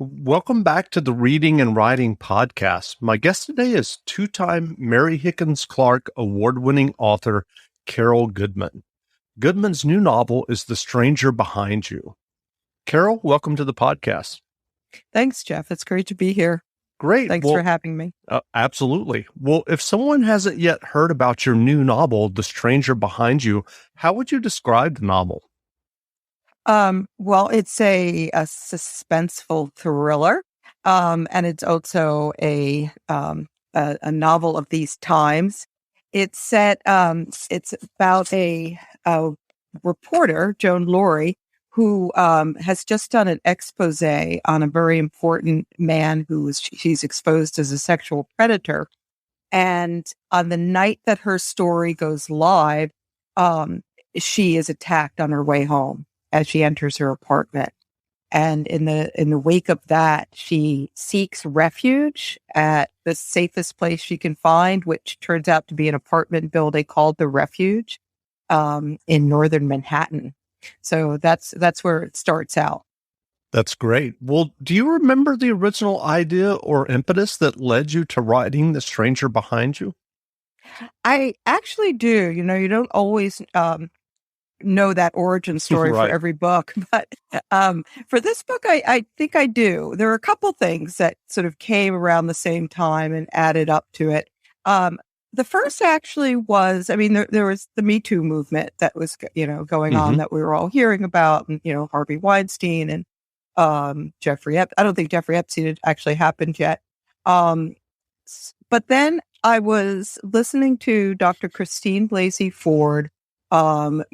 Welcome back to the Reading and Writing Podcast. My guest today is two-time Mary Higgins Clark award-winning author Carol Goodman. Goodman's new novel is The Stranger Behind You. Carol, welcome to the podcast. Thanks, Jeff. It's great to be here. Great. Thanks for having me. Absolutely. Well, if someone hasn't yet heard about your new novel, The Stranger Behind You, how would you describe the novel? Well, it's a suspenseful thriller, and it's also a novel of these times. It's set. It's about a reporter, Joan Laurie, who has just done an expose on a very important man she's exposed as a sexual predator. And on the night that her story goes live, she is attacked on her way home as she enters her apartment. And in the wake of that, she seeks refuge at the safest place she can find, which turns out to be an apartment building called The Refuge in northern Manhattan. So that's where it starts out. That's great. Well, do you remember the original idea or impetus that led you to writing The Stranger Behind You? I actually do. You don't always know that origin story Right. for every book, but for this book, I think I do. There are a couple things that sort of came around the same time and added up to it. The first actually was, there was the Me Too movement that was, going on that we were all hearing about, and, Harvey Weinstein and Jeffrey Epstein. I don't think Jeffrey Epstein had actually happened yet. But then I was listening to Dr. Christine Blasey Ford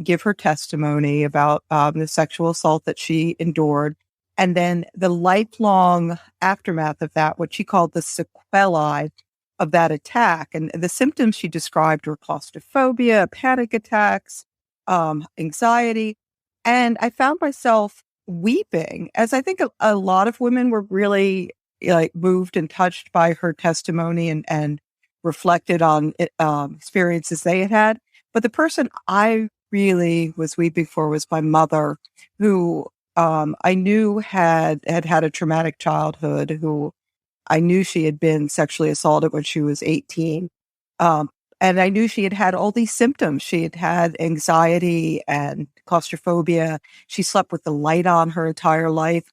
give her testimony about the sexual assault that she endured. And then the lifelong aftermath of that, what she called the sequelae of that attack. And the symptoms she described were claustrophobia, panic attacks, anxiety. And I found myself weeping, as I think a lot of women were really moved and touched by her testimony and reflected on experiences they had had. But the person I really was weeping for was my mother, who I knew had a traumatic childhood, who I knew she had been sexually assaulted when she was 18. And I knew she had had all these symptoms. She had had anxiety and claustrophobia. She slept with the light on her entire life.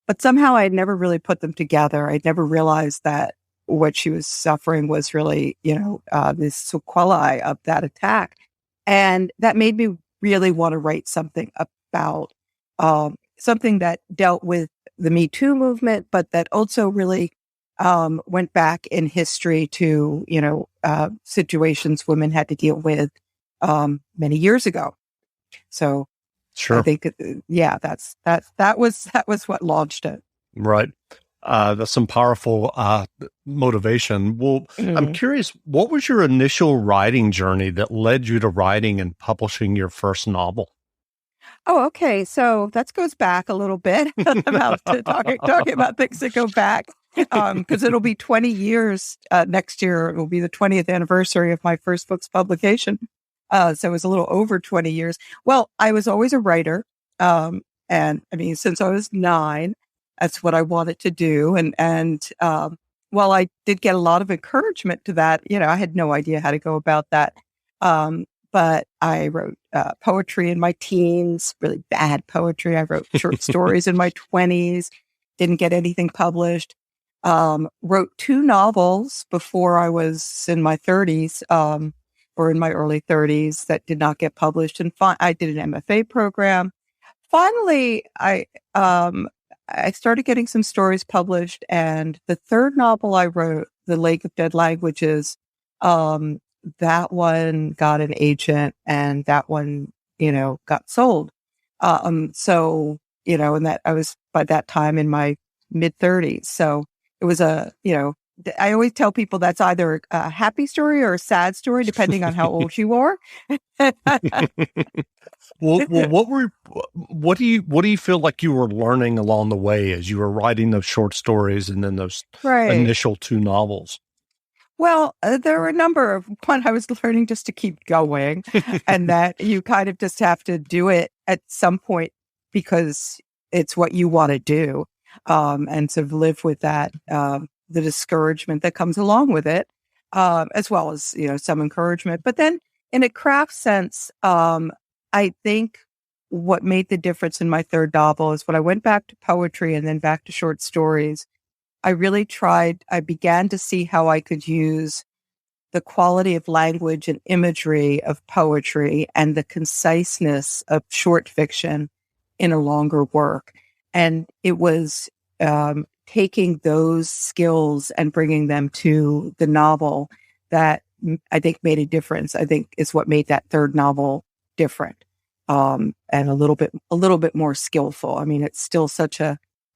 But somehow I had never really put them together. I'd never realized that what she was suffering was really, this sequelae of that attack. And that made me really want to write something about something that dealt with the Me Too movement, but that also really went back in history to, situations women had to deal with many years ago. So sure. I think, that was what launched it. Right. That's some powerful motivation. Well, I'm curious, what was your initial writing journey that led you to writing and publishing your first novel? Oh, okay. So that goes back a little bit about talking about things that go back, because it'll be 20 years next year. It will be the 20th anniversary of my first book's publication. So it was a little over 20 years. Well, I was always a writer. Since I was 9, that's what I wanted to do. And while I did get a lot of encouragement to that, I had no idea how to go about that. But I wrote poetry in my teens, really bad poetry. I wrote short stories in my 20s, didn't get anything published. Wrote 2 novels before I was in my 30s, or in my early 30s, that did not get published. And I did an MFA program. Finally, I started getting some stories published, and the 3rd novel I wrote, The Lake of Dead Languages, that one got an agent, and that one, got sold. And that I was by that time in my mid-30s. So it was I always tell people that's either a happy story or a sad story, depending on how old you are. Well, what do you feel like you were learning along the way as you were writing those short stories and then those initial 2 novels? Well, there were a number of one. I was learning just to keep going, and that you kind of just have to do it at some point because it's what you want to do. and sort of live with that, the discouragement that comes along with it, as well as, some encouragement. But then in a craft sense, I think what made the difference in my third novel is when I went back to poetry and then back to short stories. I began to see how I could use the quality of language and imagery of poetry and the conciseness of short fiction in a longer work. And it was taking those skills and bringing them to the novel that I think made a difference. I think is what made that third novel different, and a little bit more skillful. I mean, it's still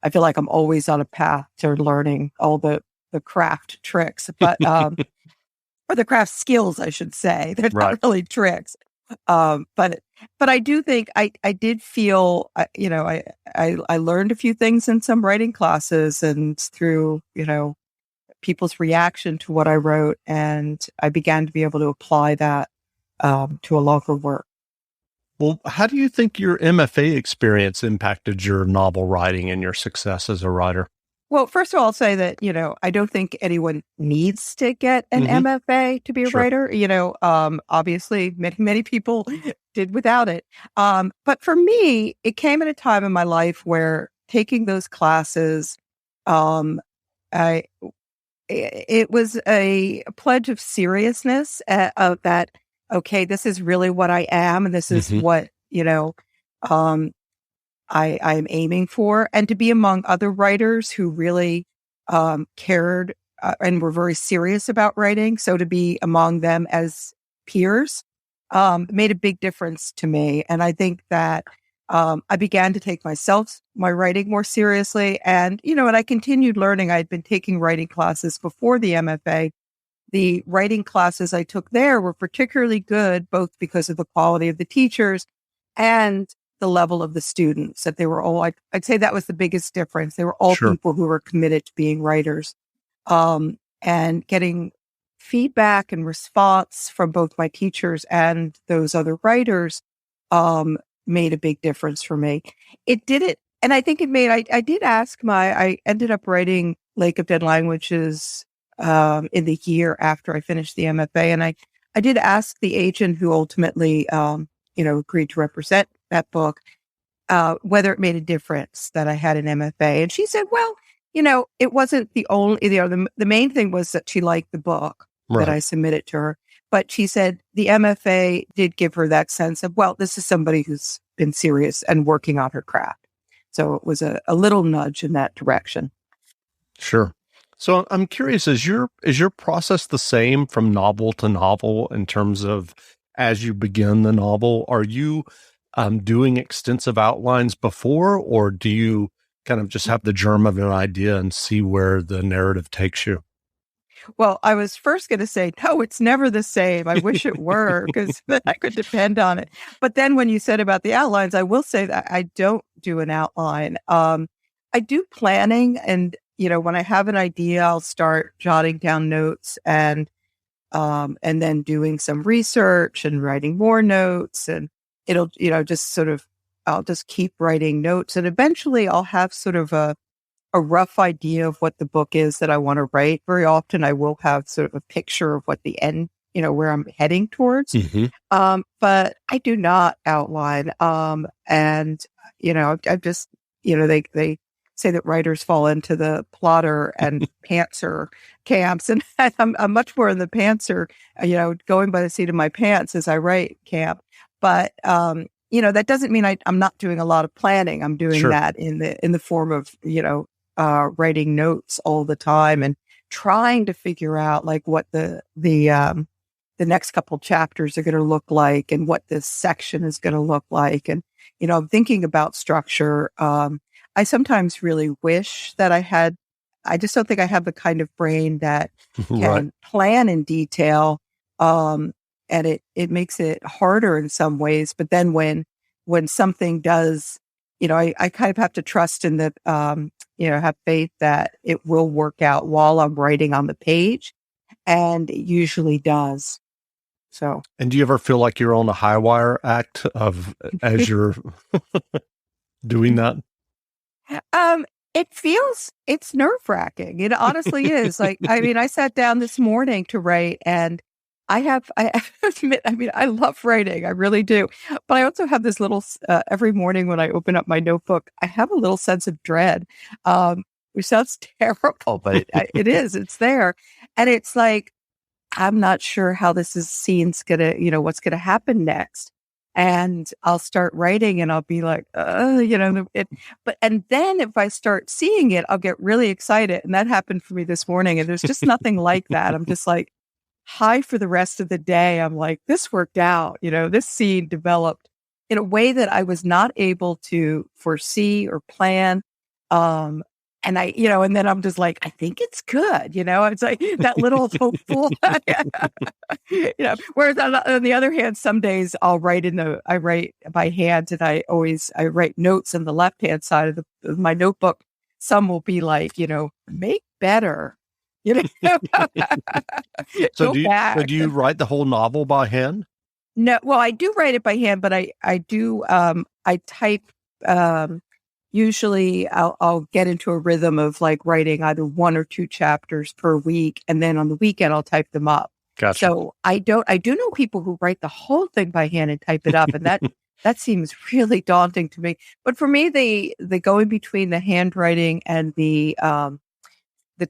I feel like I'm always on a path to learning all the craft tricks, but or the craft skills, I should say. They're Right. not really tricks. But I do think I did feel, I learned a few things in some writing classes and through, people's reaction to what I wrote. And I began to be able to apply that to a longer work. Well, how do you think your MFA experience impacted your novel writing and your success as a writer? Well, first of all, I'll say that, I don't think anyone needs to get an Mm-hmm. MFA to be a Sure. writer. Obviously many people did without it. But for me, it came at a time in my life where taking those classes, um, I, it was a pledge of seriousness, of that, okay, this is really what I am. And this is Mm-hmm. what, um, I'm aiming for, and to be among other writers who really cared, and were very serious about writing. So to be among them as peers made a big difference to me. And I think that I began to take my writing more seriously. And, and I continued learning. I'd been taking writing classes before the MFA. The writing classes I took there were particularly good, both because of the quality of the teachers and the level of the students, that they were all, I'd say that was the biggest difference. They were all Sure. people who were committed to being writers, and getting feedback and response from both my teachers and those other writers, made a big difference for me. It did it. And I think I did I ended up writing Lake of Dead Languages, in the year after I finished the MFA. And I did ask the agent who ultimately, agreed to represent that book, whether it made a difference that I had an MFA. And she said, well, it wasn't the only, the main thing was that she liked the book that I Right. submitted to her. But she said the MFA did give her that sense of, well, this is somebody who's been serious and working on her craft. So it was a little nudge in that direction. Sure. So I'm curious, is your process the same from novel to novel in terms of as you begin the novel? Are you doing extensive outlines before, or do you kind of just have the germ of an idea and see where the narrative takes you? Well, I was first going to say, no, it's never the same. I wish it were, because then I could depend on it. But then when you said about the outlines, I will say that I don't do an outline. I do planning, and, when I have an idea, I'll start jotting down notes, and then doing some research and writing more notes, and it'll, just sort of, I'll just keep writing notes, and eventually I'll have sort of a rough idea of what the book is that I want to write. Very often I will have sort of a picture of what the end, where I'm heading towards. Mm-hmm. But I do not outline. And, I've just, they say that writers fall into the plotter and pantser camps. And I'm much more in the pantser, going by the seat of my pants as I write camp. But, that doesn't mean I'm not doing a lot of planning. I'm doing Sure. that in the form of, writing notes all the time and trying to figure out like what the next couple chapters are going to look like and what this section is going to look like. And, I'm thinking about structure. I sometimes really wish that I just don't think I have the kind of brain that Right. can plan in detail. And it makes it harder in some ways. But then when something does, I kind of have to trust in the, have faith that it will work out while I'm writing on the page. And it usually does. So, And do you ever feel like you're on a high wire act of as you're doing that? um, it's nerve-wracking. It honestly is. Like, I mean, I sat down this morning to write, and I have to admit, I mean, I love writing. I really do. But I also have this little, every morning when I open up my notebook, I have a little sense of dread, which sounds terrible, but it is. It's there. And it's like, I'm not sure how scene's gonna, what's gonna happen next. And I'll start writing and I'll be like, and then if I start seeing it, I'll get really excited. And that happened for me this morning. And there's just nothing like that. I'm just like high for the rest of the day. I'm like, this worked out. This scene developed in a way that I was not able to foresee or plan. And and then I'm just like, I think it's good. It's like that little hopeful, whereas on the other hand, some days I write by hand, and I write notes in the left-hand side of my notebook. Some will be like, make better, So do you write the whole novel by hand? No, well, I do write it by hand, but I do, I type, usually I'll get into a rhythm of like writing either 1 or 2 chapters per week. And then on the weekend, I'll type them up. Gotcha. So I do know people who write the whole thing by hand and type it up. And that seems really daunting to me. But for me, the going between the handwriting and the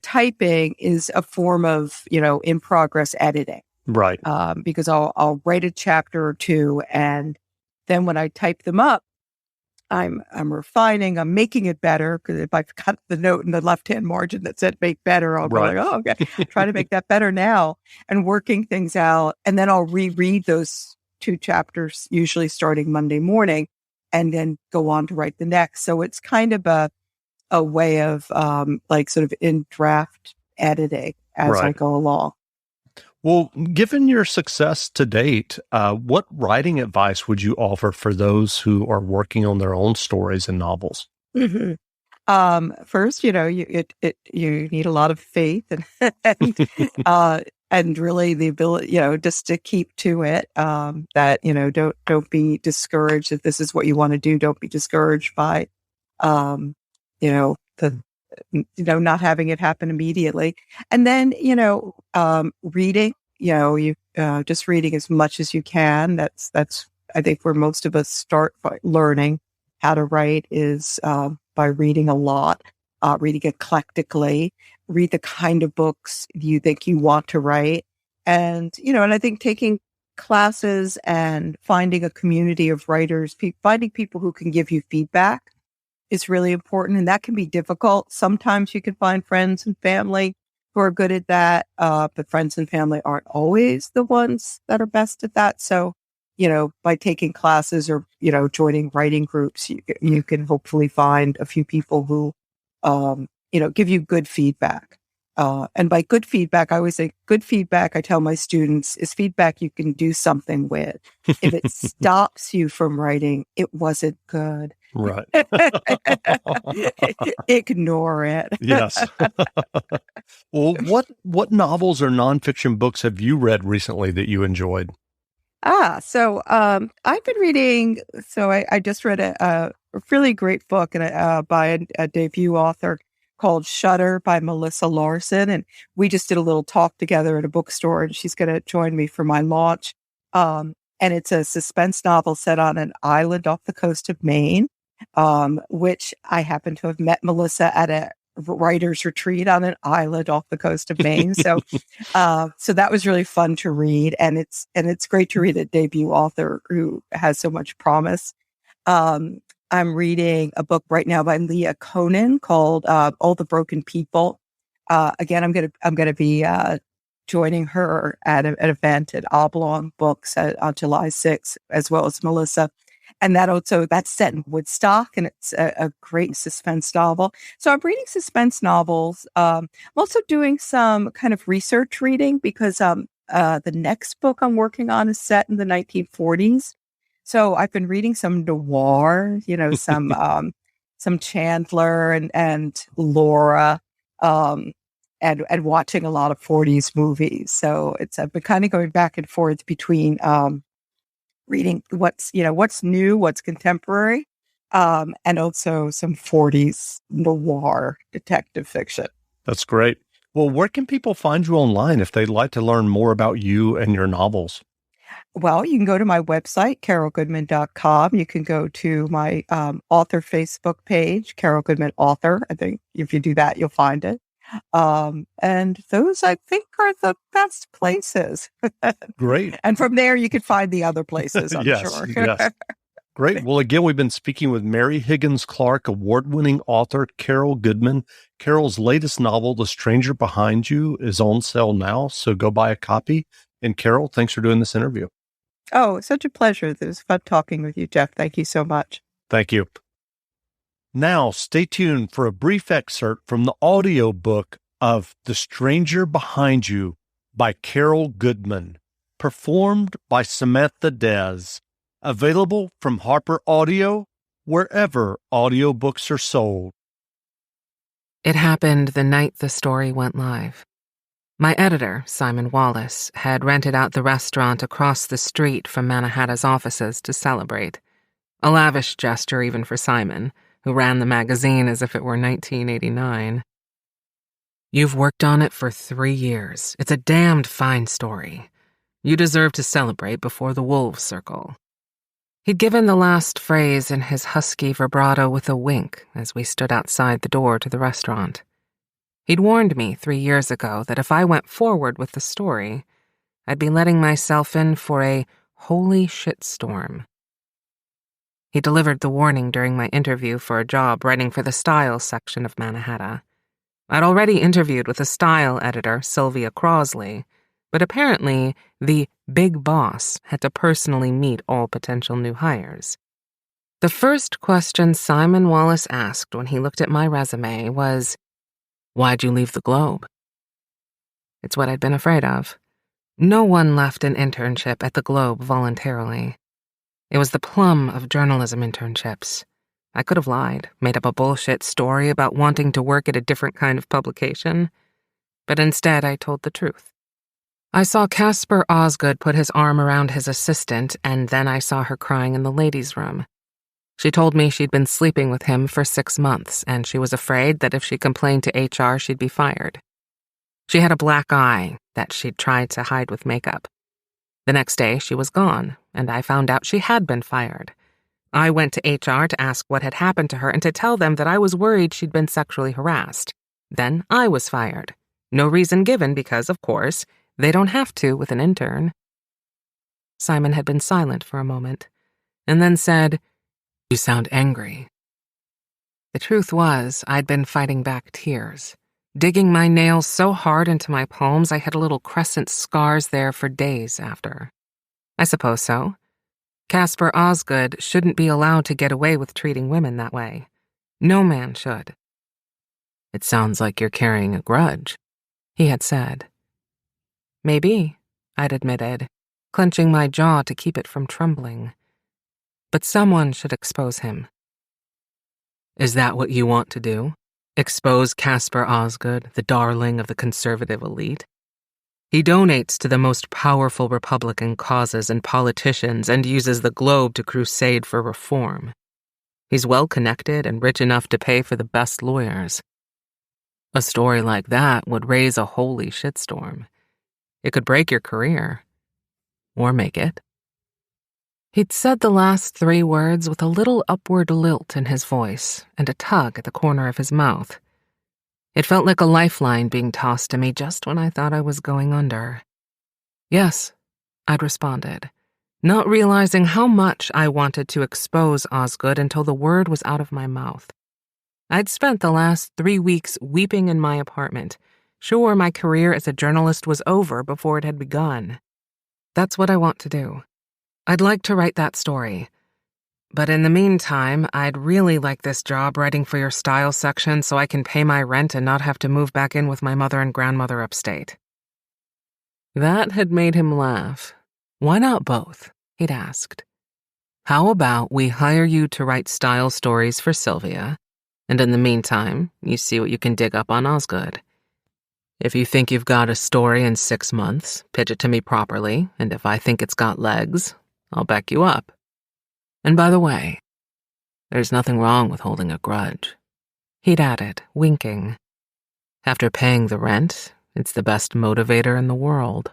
typing is a form of, in progress editing. Right. Because I'll write a chapter or 2, and then when I type them up, I'm refining, I'm making it better, because if I've got the note in the left-hand margin that said make better, I'll go like, oh, okay, try to make that better now, and working things out. And then I'll reread those 2 chapters, usually starting Monday morning, and then go on to write the next. So it's kind of a way of like sort of in draft editing as I go along. Well, given your success to date, what writing advice would you offer for those who are working on their own stories and novels? Mm-hmm. First, you need a lot of faith and really the ability, just to keep to it. That don't be discouraged if this is what you want to do. Don't be discouraged by, not having it happen immediately. And then, reading, just reading as much as you can. That's, I think, where most of us start by learning how to write is, by reading a lot, reading eclectically, read the kind of books you think you want to write. And, and I think taking classes and finding a community of writers, finding people who can give you feedback is really important. And that can be difficult. Sometimes you can find friends and family who are good at that. But friends and family aren't always the ones that are best at that. So, by taking classes or, joining writing groups, you can hopefully find a few people who, give you good feedback. And by good feedback, I always say good feedback, I tell my students, is feedback you can do something with. If it stops you from writing, it wasn't good. Right. Ignore it. Yes. Well, what novels or nonfiction books have you read recently that you enjoyed? So I've been reading. So I just read a really great book by a debut author called Shutter by Melissa Larson, and we just did a little talk together at a bookstore, and she's going to join me for my launch. And it's a suspense novel set on an island off the coast of Maine, which I happen to have met Melissa at a writer's retreat on an island off the coast of Maine. So, so that was really fun to read, and it's great to read a debut author who has so much promise. I'm reading a book right now by Leah Conan called All the Broken People. Again, I'm gonna be joining her at an event at Oblong Books on July 6th, as well as Melissa. And that's set in Woodstock, and it's a great suspense novel. So I'm reading suspense novels. I'm also doing some kind of research reading because the next book I'm working on is set in the 1940s. So I've been reading some noir, some Chandler and Laura, and watching a lot of 40s movies. So I've been kind of going back and forth between reading what's new, what's contemporary, and also some 40s noir detective fiction. That's great. Well, where can people find you online if they'd like to learn more about you and your novels? Well, you can go to my website, carolgoodman.com. You can go to my author Facebook page, Carol Goodman Author. I think if you do that, you'll find it. And those, I think, are the best places. Great. And from there, you can find the other places, I'm Yes, sure. yes. Great. Well, again, we've been speaking with Mary Higgins Clark, award-winning author Carol Goodman. Carol's latest novel, The Stranger Behind You, is on sale now, so go buy a copy. And Carol, thanks for doing this interview. Oh, it's such a pleasure. It was fun talking with you, Jeff. Thank you so much. Thank you. Now, stay tuned for a brief excerpt from the audiobook of The Stranger Behind You by Carol Goodman, performed by Samantha Dez. Available from Harper Audio, wherever audiobooks are sold. It happened the night the story went live. My editor, Simon Wallace, had rented out the restaurant across the street from Mannahatta's offices to celebrate. A lavish gesture even for Simon, who ran the magazine as if it were 1989. "You've worked on it for 3 years. It's a damned fine story. You deserve to celebrate before the wolves circle." He'd given the last phrase in his husky vibrato with a wink as we stood outside the door to the restaurant. He'd warned me 3 years ago that if I went forward with the story, I'd be letting myself in for a holy shitstorm. He delivered the warning during my interview for a job writing for the style section of Mannahatta. I'd already interviewed with a style editor, Sylvia Crosley, but apparently the big boss had to personally meet all potential new hires. The first question Simon Wallace asked when he looked at my resume was, "Why'd you leave the Globe?" It's what I'd been afraid of. No one left an internship at the Globe voluntarily. It was the plum of journalism internships. I could have lied, made up a bullshit story about wanting to work at a different kind of publication, but instead I told the truth. I saw Casper Osgood put his arm around his assistant, and then I saw her crying in the ladies' room. She told me she'd been sleeping with him for 6 months, and she was afraid that if she complained to HR, she'd be fired. She had a black eye that she'd tried to hide with makeup. The next day, she was gone, and I found out she had been fired. I went to HR to ask what had happened to her and to tell them that I was worried she'd been sexually harassed. Then I was fired. No reason given because, of course, they don't have to with an intern. Simon had been silent for a moment, and then said, "You sound angry." The truth was, I'd been fighting back tears, digging my nails so hard into my palms I had little crescent scars there for days after. I suppose so. Casper Osgood shouldn't be allowed to get away with treating women that way. No man should. "It sounds like you're carrying a grudge," he had said. "Maybe," I'd admitted, clenching my jaw to keep it from trembling. But someone should expose him. "Is that what you want to do? Expose Casper Osgood, the darling of the conservative elite? He donates to the most powerful Republican causes and politicians and uses the Globe to crusade for reform. He's well-connected and rich enough to pay for the best lawyers. A story like that would raise a holy shitstorm. It could break your career. Or make it." He'd said the last 3 words with a little upward lilt in his voice and a tug at the corner of his mouth. It felt like a lifeline being tossed to me just when I thought I was going under. "Yes," I'd responded, not realizing how much I wanted to expose Osgood until the word was out of my mouth. I'd spent the last 3 weeks weeping in my apartment, sure my career as a journalist was over before it had begun. That's what I want to do. I'd like to write that story. But in the meantime, I'd really like this job writing for your style section so I can pay my rent and not have to move back in with my mother and grandmother upstate. That had made him laugh. "Why not both?" he'd asked. "How about we hire you to write style stories for Sylvia, and in the meantime, you see what you can dig up on Osgood. If you think you've got a story in 6 months, pitch it to me properly, and if I think it's got legs, I'll back you up. And by the way, There's nothing wrong with holding a grudge. He'd added, winking. After paying the rent, it's the best motivator in the world.